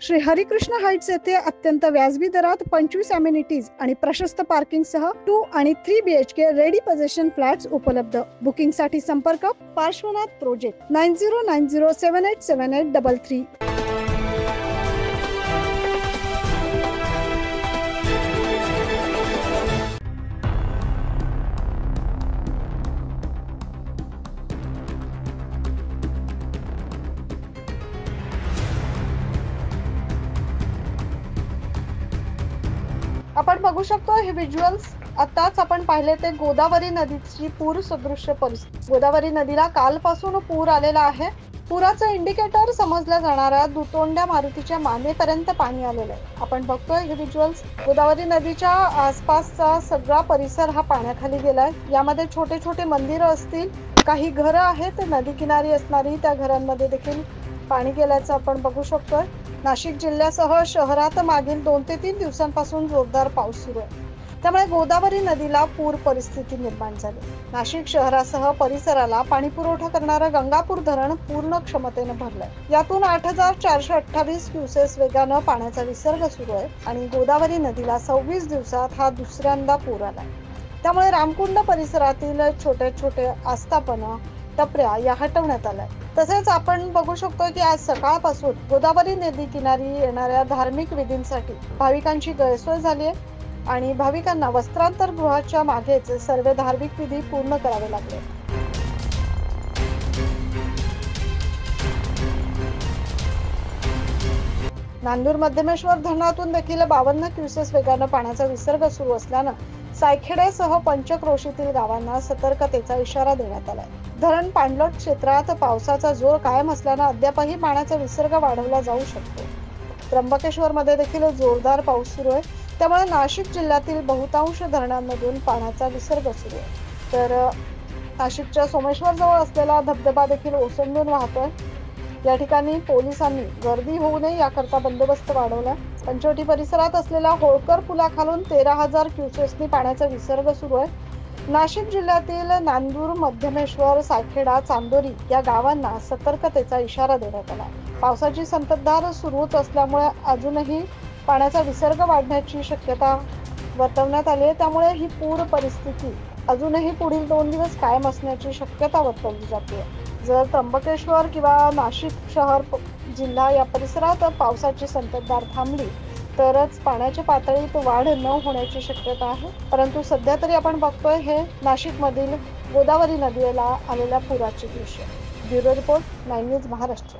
Shri Harikrishna Heights येथे अत्यंत व्याजबी दरात 25 अमेनिटीज आणि प्रशस्त पार्किंग सह 2 आणि 3 BHK रेडी पोझिशन फ्लॅट्स उपलब्ध। बुकिंग साठी संपर्क पार्श्वनाथ प्रोजेक्ट 9090787833। आपण बघू शकतो हे व्हिज्युअल्स आताच आपण पाहिले ते गोदावरी नदीची पूर सदृश्य परिस्थिती। गोदावरी नदीला कालपासून पूर आलेला आहे। पुराचं इंडिकेटर समजल्या जाणाऱ्या दुतोंड्या मारुतीच्या मानेपर्यंत पाणी आलेलं आहे। आपण बघतोय हे व्हिज्युअल्स। गोदावरी नदीच्या आसपासचा सगळा परिसर हा पाण्याखाली गेलाय। यामध्ये छोटे छोटे मंदिरं असतील, काही घरं आहेत नदी किनारी असणारी, त्या घरांमध्ये देखील पाणी गेल्याचं आपण बघू शकतोय। नाशिक जिल्ह्यासह शहरात मागील 2 ते 3 दिवसांपासून जोरदार पाऊस सुरू आहे, त्यामुळे गोदावरी नदीला पूर परिस्थिती निर्माण झाली। नाशिक शहरासह परिसराला पाणी पुरवठा करणारं गंगापूर धरण पूर्ण क्षमतेने भरलंय। यातून 8428 क्युसेस वेगानं पाण्याचा विसर्ग सुरू आहे आणि गोदावरी नदीला 26 दिवसात हा दुसऱ्यांदा पूर आलाय। त्यामुळे रामकुंड परिसरातील छोटे छोटे आस्थापना, टपऱ्या या हटवण्यात आल्या। तसेच आपण बघू शकतो की आज सकाळपासून गोदावरी नदी किनारी येणाऱ्या धार्मिक विधींसाठी भाविकांची गैरसोय झाली आहे आणि भाविकांना वस्त्रांतर गृहाच्या मागेच सर्व धार्मिक विधी पूर्ण करावे लागले। नांदूर मध्यमेश्वर धरणातून देखील 52 क्युसेस वेगानं पाण्याचा विसर्ग सुरू असल्यानं सायखेडेसह पंचक्रोशीतील गावांना सतर्कतेचा इशारा देण्यात आलाय। धरण पाणलोट क्षेत्रात पावसाचा जोर कायम असल्यानं अद्यापही पाण्याचा विसर्ग वाढवला जाऊ शकतो। त्र्यंबकेश्वर मध्ये देखील जोरदार पाऊस सुरू आहे, त्यामुळे नाशिक जिल्ह्यातील बहुतांश धरणांमधून पाण्याचा विसर्ग सुरू आहे। तर नाशिकच्या सोमेश्वर जवळ असलेला धबधबा देखील ओसंडून वाहतोय। या ठिकाणी पोलिसांनी गर्दी होऊ नये याकरता बंदोबस्त वाढवला। पंचवटी परिसरात असलेल्या होळकर पुलाखालून 13,000 क्युसेसनी पाण्याचा विसर्ग सुरू आहे। नाशिक जिल्ह्यातील नांदूर, मध्यमेश्वर, सायखेडा, चांदोरी या गावांना सतर्कतेचा इशारा देण्यात आला। पावसाची संततधार सुरूच असल्यामुळे अजूनही पाण्याचा विसर्ग वाढण्याची शक्यता वर्तवण्यात आली आहे। त्यामुळे ही पूर परिस्थिती अजूनही पुढील 2 दिवस कायम असण्याची शक्यता वर्तवली जाते। जर त्र्यंबकेश्वर किंवा नाशिक शहर जिल्हा या परिसरात पावसाची संततधार थांबली तरच पाण्याच्या पातळीत वाढ न होण्याची शक्यता आहे। परंतु सध्या तरी आपण बघतोय हे नाशिकमधील गोदावरी नदीला आलेल्या पुराची दृश्य। Bureau report 9 news Maharashtra.